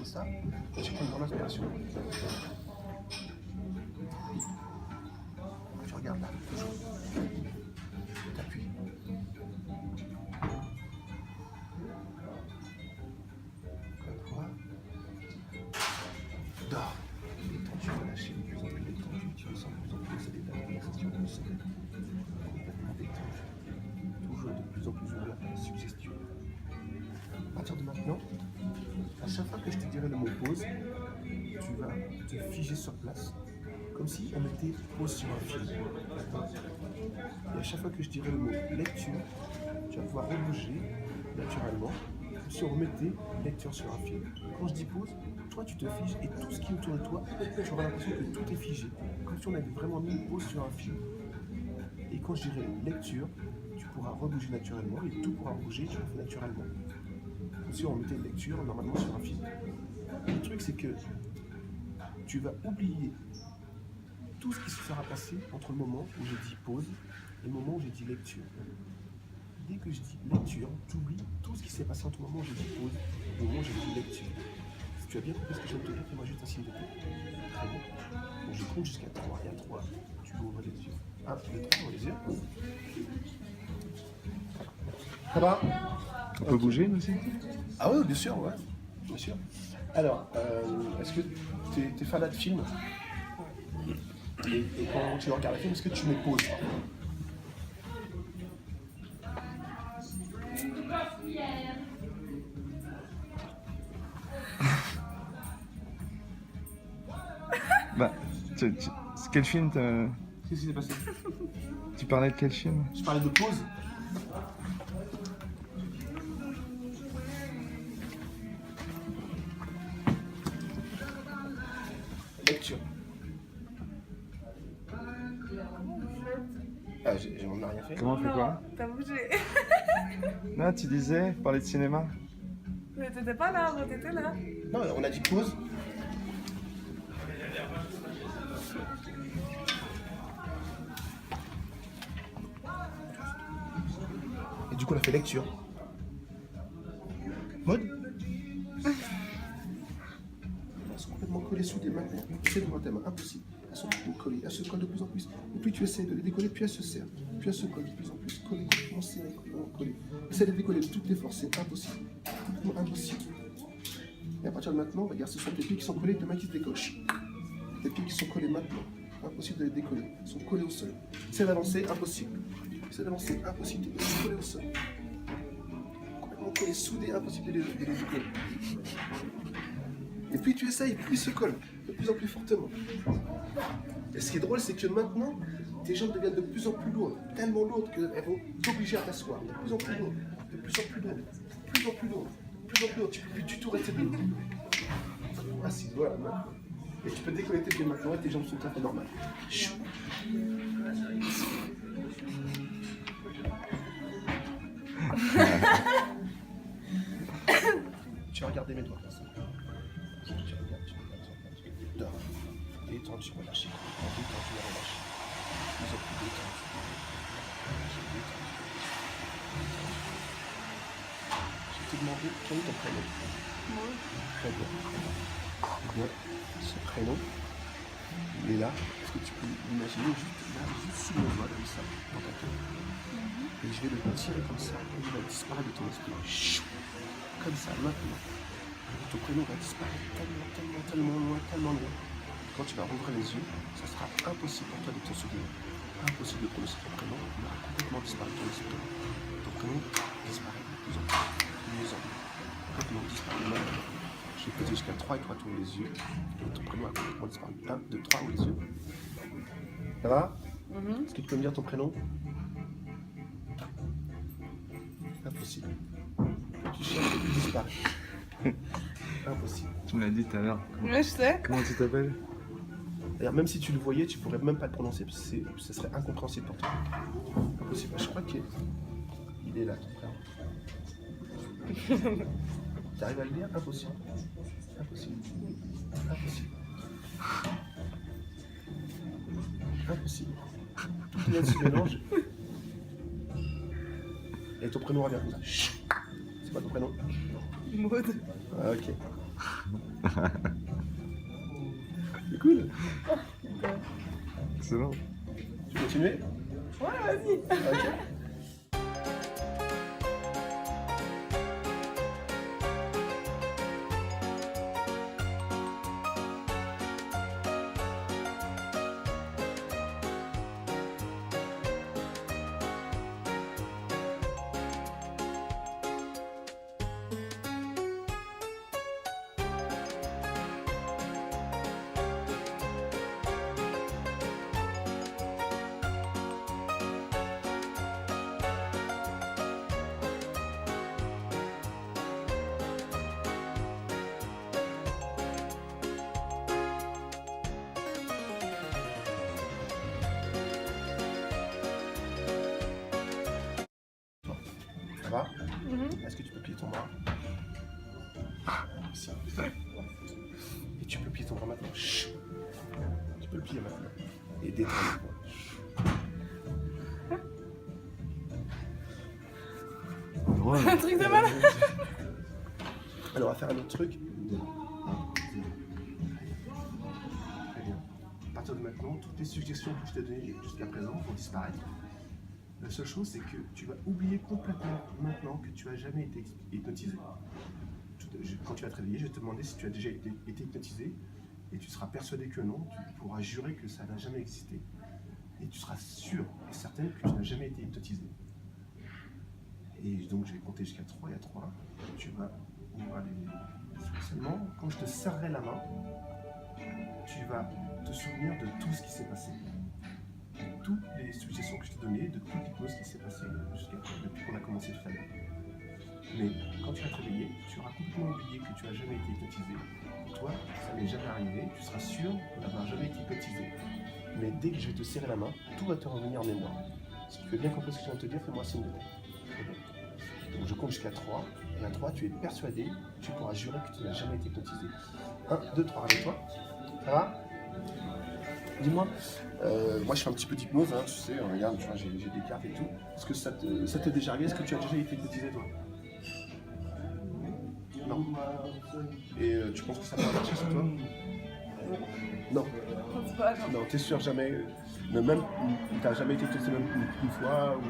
ça, tu prends une grande inspiration. Tu regardes là, toujours. T'appuies. Encore une fois. Dors. Détendu, relâché, de plus en plus détendu. Tu ressens de plus en plus cette état de relaxation du sommeil. Complètement détendu. Toujours de plus en plus ouvert à la suggestion. À partir de maintenant, à chaque fois que je te dirai le mot pause, tu vas te figer sur place, comme si on mettait pause sur un film. Et à chaque fois que je dirai le mot lecture, tu vas pouvoir rebouger naturellement, comme si on remettait lecture sur un film. Quand je dis pause, toi tu te figes et tout ce qui est autour de toi, tu auras l'impression que tout est figé, comme si on avait vraiment mis une pause sur un film. Et quand je dirai lecture, tu pourras rebouger naturellement et tout pourra bouger, tu le fais naturellement. Comme si on mettait une lecture normalement sur un film. Le truc c'est que tu vas oublier tout ce qui se sera passé entre le moment où j'ai dit pause et le moment où j'ai dit lecture. Dès que je dis lecture, tu oublies tout ce qui s'est passé entre le moment où j'ai dit pause et le moment où j'ai dit lecture. Si tu as bien compris ce que je viens de te dire, fais-moi juste un signe de tête. Très bien. Donc je compte jusqu'à 3 et à 3, tu ouvres les yeux. 1, 2, 3, ouvre les yeux. Ça va? On peut bouger aussi? Ah oui, bien sûr, ouais. Bien sûr. Alors, est-ce que tu es fan de film? Et quand tu regardes le film, est-ce que tu mets pause? Bah, quel film Qu'est-ce qui s'est passé? Tu parlais de quel film? Je parlais de pause. Lecture. Ah, on n'a rien fait. Comment on fait quoi? T'as bougé. Non, tu disais, parler de cinéma. Mais t'étais pas là, avant t'étais là. Non, on a dit pause. Et du coup, on a fait lecture. Mode. Elles sont complètement collées sous des mains. C'est devant ta main, impossible. Elles sont complètement collées, elles se collent de plus en plus. Et plus tu essaies de les décoller, plus elles se serrent. Puis elles se collent de plus en plus. Collées, complètement serrées, complètement collées. Essaie de les décoller de toutes les forces, c'est impossible. Complètement impossible. Et à partir de maintenant, regarde, ce sont tes pieds qui sont collés, tes mains qui se décochent. Tes pieds qui sont collés maintenant. Impossible de les décoller. Ils sont collés au sol. Essaie d'avancer, impossible. Essaie d'avancer, impossible. Ils sont collés au sol. Complètement collés, soudés, impossible de les décoller. Et puis tu essayes, plus ils se collent, de plus en plus fortement. Et ce qui est drôle, c'est que maintenant, tes jambes deviennent de plus en plus lourdes, tellement lourdes qu'elles vont t'obliger à t'asseoir. De plus en plus lourdes, de plus en plus lourdes, de plus en plus lourdes, de plus en plus lourdes. Tu peux plus du tout rester debout. Assis, voilà, maintenant. Et tu peux décoller tes pieds maintenant et tes jambes sont tout à fait normales. Chou. Tu vas regarder mes doigts. Tu regardes. Dors. Détendu, relâché. Détendu, relâché. Plus en plus détendu. Je t'ai demandé quel est ton prénom. Moi. Très bien. Bien. Ce prénom, il est là. Est-ce que tu peux l'imaginer juste sous mon doigt, comme ça, dans ta tête. Et je vais le tirer comme ça, et il va disparaître de ton esprit. Chou. Comme ça, maintenant. Ton prénom va disparaître tellement loin. Quand tu vas rouvrir les yeux, ça sera impossible pour toi de t'en souvenir. Impossible de prononcer ton prénom, il aura complètement disparu de ton esprit. Ton prénom disparaît de plus en plus. Complètement disparu maintenant. Je vais compter jusqu'à 3 et toi tournes les yeux. Et ton prénom a complètement disparu. 1, 2, 3, ouvre les yeux. Ça va? Est-ce que tu peux me dire ton prénom? Impossible. Tu cherches et tu disparais. Impossible. Tu me l'as dit tout à l'heure. Ouais, je sais. Comment tu t'appelles? D'ailleurs, même si tu le voyais, tu pourrais même pas le prononcer parce que ce serait incompréhensible pour toi. Impossible. Je crois qu'il est là, ton frère. Tu arrives à le lire? Impossible. Impossible. Impossible. Impossible. Tout le monde se mélange. Et ton prénom revient comme ça. Chut. C'est quoi ton prénom? Maud. Ah, ok. C'est cool. Excellent. Tu veux continuer? Ouais, vas-y. Ok. Ça va? Est-ce que tu peux plier ton bras? Si. Et tu peux plier ton bras maintenant. Chut. Tu peux le plier maintenant. Et détendre le poing. Drôle. Un truc de malade. Alors on va faire un autre truc. Très bien. À partir de maintenant, toutes les suggestions que je t'ai données jusqu'à présent vont disparaître. La seule chose, c'est que tu vas oublier complètement maintenant que tu as jamais été hypnotisé. Quand tu vas te réveiller, je vais te demander si tu as déjà été hypnotisé et tu seras persuadé que non, tu pourras jurer que ça n'a jamais existé. Et tu seras sûr et certaine que tu n'as jamais été hypnotisé. Et donc je vais compter jusqu'à 3 et à 3, tu vas ouvrir les yeux. Seulement, quand je te serrerai la main, tu vas te souvenir de tout ce qui s'est passé. De toutes les suggestions que je t'ai données, de toute l'hypnose qui s'est passée depuis qu'on a commencé tout à l'heure. Mais quand tu vas te réveiller, tu auras complètement oublié que tu n'as jamais été hypnotisé. Pour toi, ça n'est jamais arrivé, tu seras sûr de n'avoir jamais été hypnotisé. Mais dès que je vais te serrer la main, tout va te revenir en mémoire. Si tu veux bien comprendre ce que je viens de te dire, fais-moi signe de tête. Donc je compte jusqu'à 3, et à 3, tu es persuadé, tu pourras jurer que tu n'as jamais été hypnotisé. 1, 2, 3, avec toi. Ça va? Dis-moi, moi je fais un petit peu d'hypnose, hein, tu sais, regarde, tu vois, j'ai des cartes et tout. Est-ce que ça t'est déjà arrivé? Est-ce que tu as déjà été hypnotisé, toi? Non. Et tu penses que ça va marcher sur toi? Non. Je pense pas, non. Non, t'es sûr, jamais. Mais même, t'as jamais été hypnotisé même une fois ou.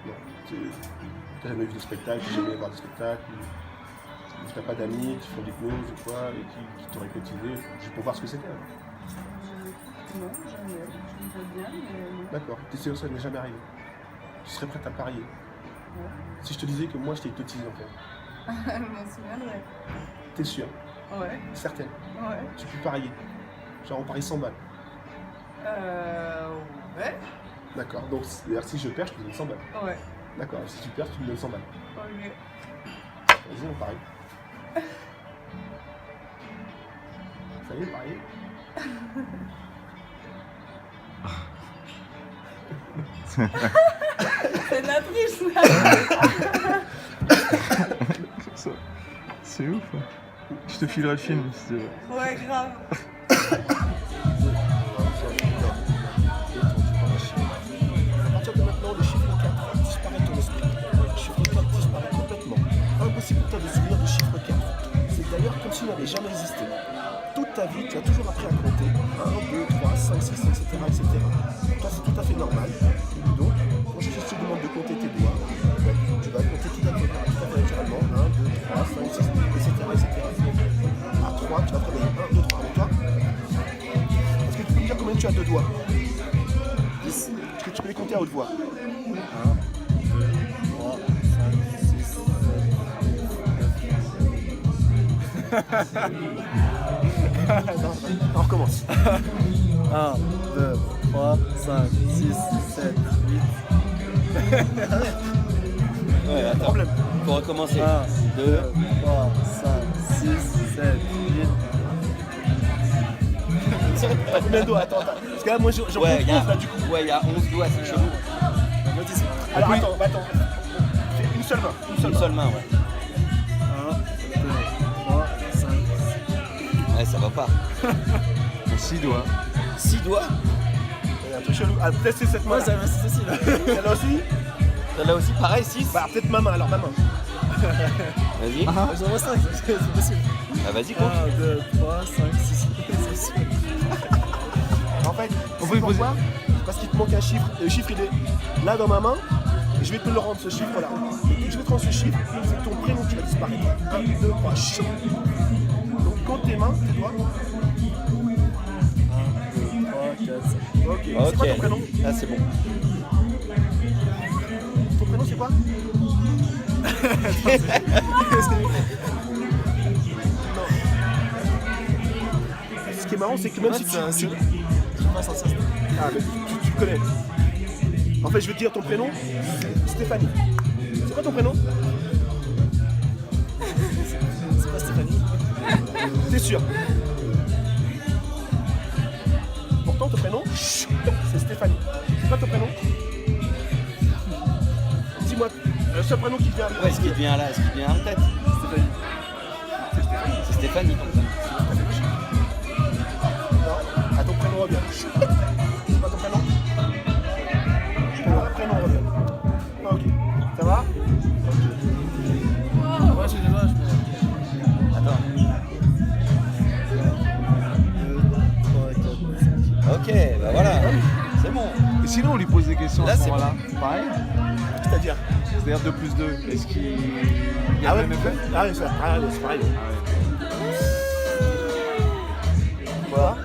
Non. T'as jamais vu de spectacle, t'as jamais voir de spectacle. Ou t'as pas d'amis qui font de l'hypnose ou quoi, et qui t'ont hypnotisé, juste pour voir ce que c'était. Non, jamais. Je me vois bien, mais non. D'accord, t'es sûr que ça n'est jamais arrivé. Tu serais prête à parier. Ouais. Si je te disais que moi je t'ai hypnotisé en fait. Je m'en souviendrai. T'es sûr? Ouais. Certaine? Ouais. Tu peux parier. Genre on parie 100 balles. Ouais. D'accord, donc c'est-à-dire si je perds, je te donne 100 balles. Ouais. D'accord, si tu perds, tu me donnes 100 balles. Ok. Vas-y, on parie. Ça y est, parier. C'est de la triche, là. C'est ouf. Hein. Je te filerai le film si tu veux. Ouais, grave. À partir de maintenant, le chiffre 4 disparaît de ton esprit. Le chiffre 4 disparaît complètement. Impossible pour toi de souvenir du chiffre 4. C'est d'ailleurs comme s'il n'avait jamais existé. Toute ta vie, tu as toujours appris à compter. 1, 2, 3, 5, 6, etc. etc. Toi, c'est tout à fait normal. Donc, quand je te demande de compter tes doigts, tu vas compter tout à fait naturellement. 1, 2, 3, 5, 6, etc. etc. À 3, tu vas te réveiller. 1, 2, 3. Avec toi, est-ce que tu peux me dire combien tu as de doigts? 10. Est-ce que tu peux les compter à haute voix? 1, 2, 3, 5, 6, 7, 8. On recommence. 1, 2, 3, 5, 6, 7, 8. Ouais, attends, Problème. faut recommencer. 1, 2, 3, 5, 6, 7, 8. Combien de doigts? Attends. Parce que là, moi, j'en Ouais, compte 11 là, du coup. il y a 11 doigts, c'est chelou. Alors, attends. Fais une seule main. Une seule main, ouais. 1, 2, 3, 5. Ouais, ça va pas. 6 doigts. 6 doigts. Il y a un truc chelou. Ah, peut-être c'est cette main. Ouais, c'est facile. Celle-là aussi? Là aussi, pareil, 6. Bah, peut-être ma main, alors ma main. Vas-y. J'en vois 5, c'est possible. Ah, vas-y, compte. 1, 2, 3, 5, 6, c'est sûr. En fait, On c'est peut y poser. pourquoi? Parce qu'il te manque un chiffre. Et le chiffre, il est là dans ma main. Et je vais te le rendre, ce chiffre-là. Et dès que je vais te rendre ce chiffre, c'est ton prénom qui va disparaître. 1, 2, 3, chou. Donc, compte tes mains, c'est toi. 1, 2, 3, 4, 5. Ok. C'est quoi ton prénom? Là, c'est bon. Ton prénom, c'est quoi? Ce qui est marrant, c'est que même si tu... Ah, mais tu le connais. En fait, je vais te dire ton prénom, Stéphanie. C'est quoi ton prénom? C'est pas Stéphanie. T'es sûr? Pourtant, ton prénom, c'est Stéphanie. C'est quoi ton prénom? Dis-moi, le seul prénom qui vient. Ouais, est-ce qu'il vient là? Est-ce qu'il vient en tête? C'est Stéphanie. Non, à ton prénom revient. C'est pas ton prénom? Le prénom revient. Ah, ok. Ça va? Moi j'ai les doigts, je pense. Attends. 2, 3, 4, 5. Ok, bah voilà. C'est bon. Et sinon, on lui pose des questions Là, à ce c'est moment-là. Pareil. C'est-à-dire? C'est-à-dire 2 plus 2. Est-ce qu'il y a Ah le ouais, même effet? ah ouais, c'est pareil. Quoi?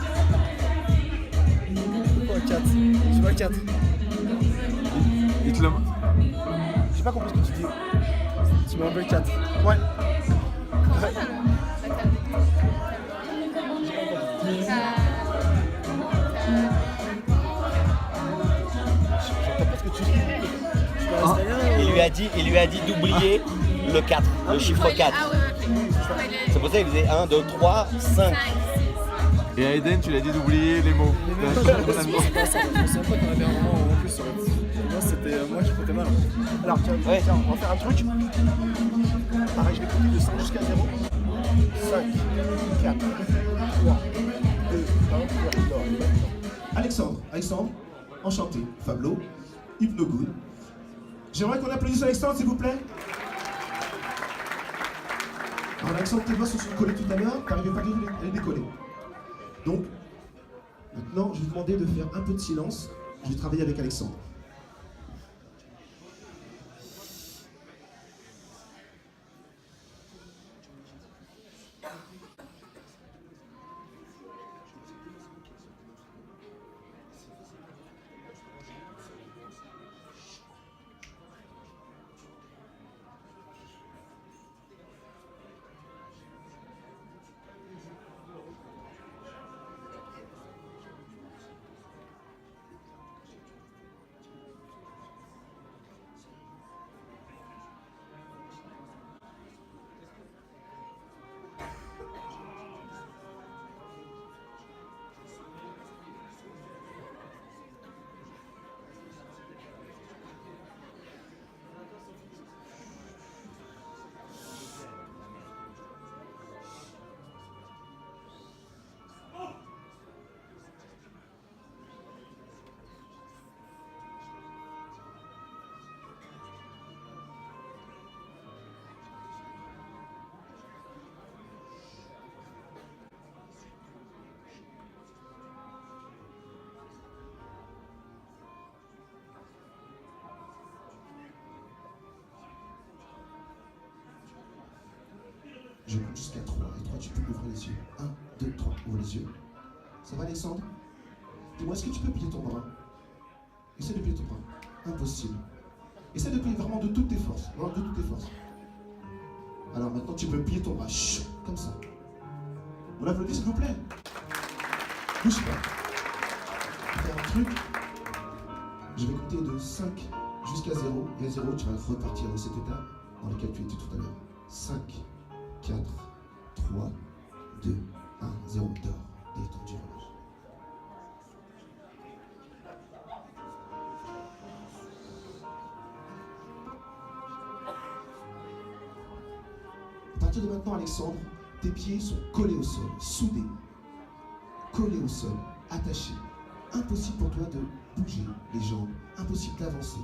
Pourquoi 4? Je vois 4. Il te le... J'ai pas compris ce que tu dis. Tu m'as enlevé 4. Ouais. J'entends pas ce que tu dis. Tu peux rester rien Il lui a dit d'oublier le 4, le chiffre 4. Ah ouais, ok. C'est pour ça qu'il faisait 1, 2, 3, 5. Et à Eden, tu l'as dit d'oublier les mots. C'est pas ça, je me souviens pas qu'on avait un moment en plus sur le... Moi c'était moi qui comptais mal. Alors tiens, Ouais. tiens, on va faire un truc. Pareil, je vais compter de 5 jusqu'à 0. 5, 4, 3, 2, 1, Alexandre, enchanté. Fablo, Hypnogood. J'aimerais qu'on applaudisse Alexandre, s'il vous plaît. Alors Alexandre, tes doigts se sont collés tout à l'heure, t'arrivais pas à les décoller. Donc, maintenant, je vais vous demander de faire un peu de silence. Je vais travailler avec Alexandre. Je compte jusqu'à 3. Et 3, tu peux ouvrir les yeux. 1, 2, 3, ouvre les yeux. Ça va, Alexandre? Dis-moi, est-ce que tu peux plier ton bras? Essaie de plier ton bras. Impossible. Essaie de plier vraiment de toutes tes forces. Vraiment de toutes tes forces. Alors maintenant, tu peux plier ton bras. Chut, comme ça. On l'applaudit, s'il vous plaît. Bouge pas. Fais un truc. Je vais compter de 5 jusqu'à 0. Et à 0, tu vas repartir dans cet état dans lequel tu étais tout à l'heure. 5, 4, 3, 2, 1, 0, dors, détendu, relâche. À partir de maintenant, Alexandre, tes pieds sont collés au sol, soudés, collés au sol, attachés. Impossible pour toi de bouger les jambes, impossible d'avancer.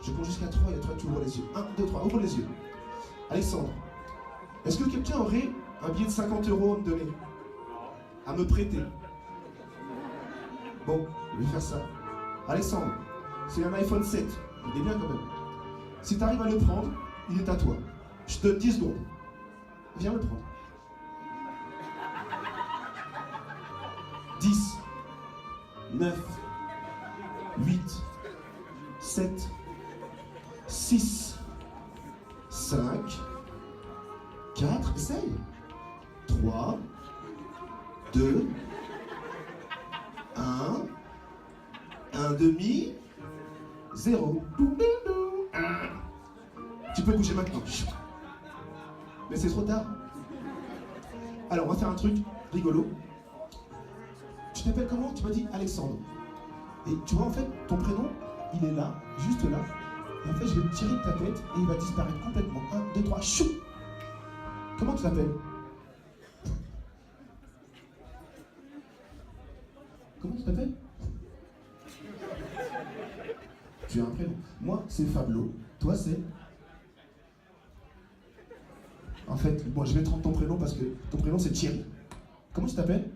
Je compte jusqu'à 3 et à 3, tu ouvres les yeux. 1, 2, 3, ouvre les yeux. Alexandre, est-ce que quelqu'un aurait un billet de 50 € à me donner? À me prêter? Bon, je vais faire ça. Alexandre, c'est un iPhone 7. Il est bien quand même. Si tu arrives à le prendre, il est à toi. Je te donne 10 secondes. Viens le prendre. 10, 9, 8, 7, 6, 5, 4, essaye. 3, 2, 1 demi, 0. Tu peux bouger maintenant. Mais c'est trop tard. Alors, on va faire un truc rigolo. Tu t'appelles comment? Tu m'as dit Alexandre. Et tu vois, en fait, ton prénom, il est là, juste là. Et en fait, je vais le tirer de ta tête et il va disparaître complètement. 1, 2, 3, chou! Comment tu t'appelles? Comment tu t'appelles? Tu as un prénom. Moi, c'est Fablo. Toi, c'est... En fait, bon, je vais te rendre ton prénom parce que ton prénom, c'est Thierry. Comment tu t'appelles?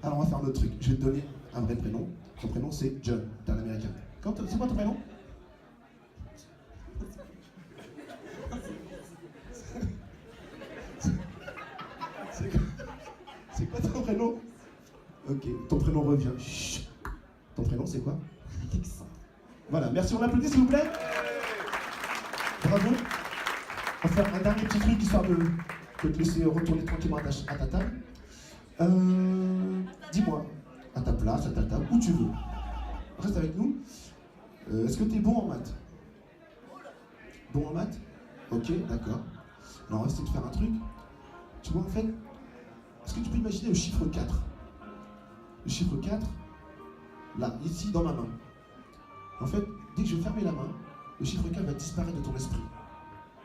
Alors, on va faire un autre truc. Je vais te donner un vrai prénom. Ton prénom, c'est John. T'es un Américain. C'est quoi ton prénom? C'est quoi ton prénom? Ok, ton prénom revient. Chut. Ton prénom, c'est quoi? Voilà, merci, on applaudit s'il vous plaît. Bravo. On va faire un dernier petit truc histoire de te laisser retourner tranquillement à ta table. Dis-moi, à ta place, à ta table, où tu veux. Reste avec nous. Est-ce que tu es bon en maths? Bon en maths? Ok, d'accord. Alors on va essayer de faire un truc. Tu vois, en fait, est-ce que tu peux imaginer le chiffre 4? Le chiffre 4, là, ici, dans ma main. En fait, dès que je vais fermer la main, le chiffre 4 va disparaître de ton esprit.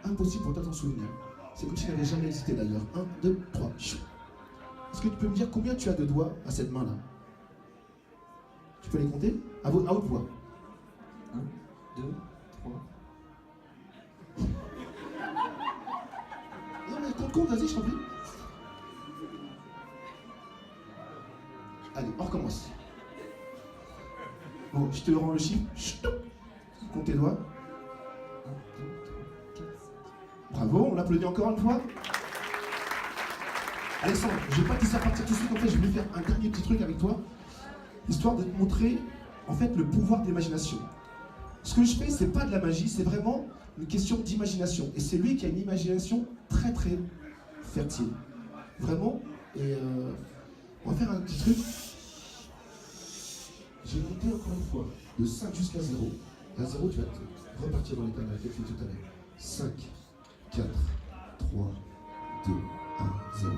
Impossible pour toi t'en souvenir. C'est comme si tu n'avais jamais existé d'ailleurs. 1, 2, 3, chou. Est-ce que tu peux me dire combien tu as de doigts à cette main-là? Tu peux les compter? À haute voix. 1, 2, 3. Non mais compte, vas-y, je t'en prie. Allez, on recommence. Bon, je te rends le chiffre. Chut. Compte tes doigts. 1, 2, 3, 4, 5. Bravo, on l'applaudit encore une fois. Alexandre, je ne vais pas te laisser partir tout de suite, en fait, je vais faire un dernier petit truc avec toi, histoire de te montrer, en fait, le pouvoir de l'imagination. Ce que je fais, c'est pas de la magie, c'est vraiment une question d'imagination. Et c'est lui qui a une imagination très très fertile. Vraiment. Et on va faire un petit truc. Je vais compter encore une fois, de 5 jusqu'à 0. À 0, tu vas repartir dans l'état dans lequel tu es tout à l'heure. 5, 4, 3, 2, 1, 0.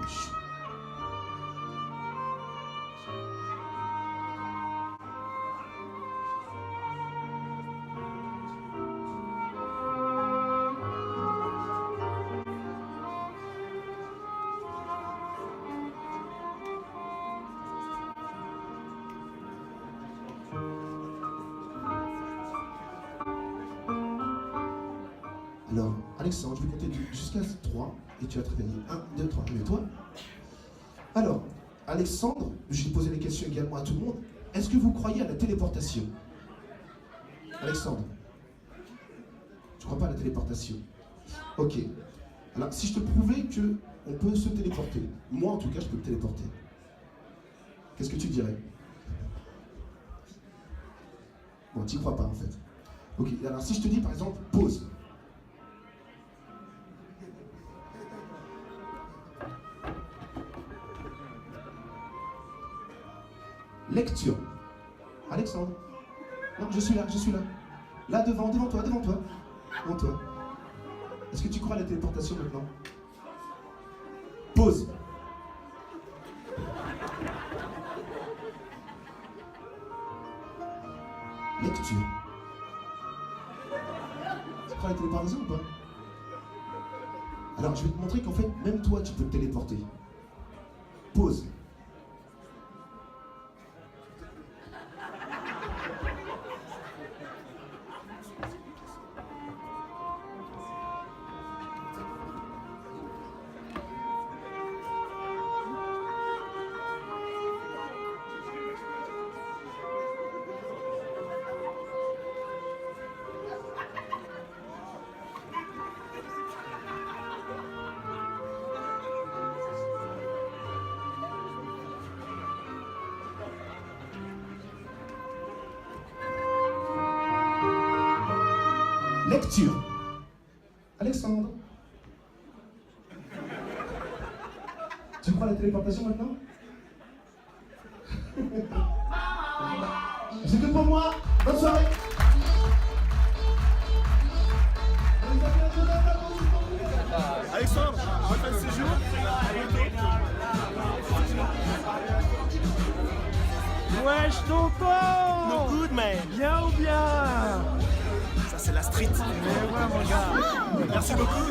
Alors, Alexandre, je vais compter jusqu'à 3 et tu vas te réveiller. 1, 2, 3, réveille-toi. Alors, Alexandre, je vais poser les questions également à tout le monde. Est-ce que vous croyez à la téléportation? Alexandre, tu crois pas à la téléportation? Ok. Alors, si je te prouvais qu'on peut se téléporter, moi en tout cas, je peux me téléporter. Qu'est-ce que tu dirais? Bon, tu n'y crois pas en fait. Ok, alors si je te dis par exemple, pause. Lecture. Alexandre. Non, je suis là, je suis là. Là, devant toi, devant toi. Devant toi. Est-ce que tu crois à la téléportation maintenant? Pause. Lecture. Tu crois à la téléportation ou pas? Alors, je vais te montrer qu'en fait, même toi, tu peux te téléporter. Pause. Lecture. Alexandre. Tu crois à la téléportation maintenant? C'est que pour moi. Bonne soirée. Alexandre, on fait le séjour. Wesh, tonton! No good, man. Bien ou bien? Ça, c'est la street. Mais ouais, mon gars. Merci beaucoup.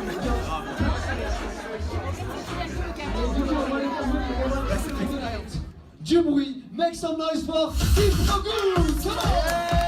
Du bruit, make some noise for Steve Rogoon. Come on!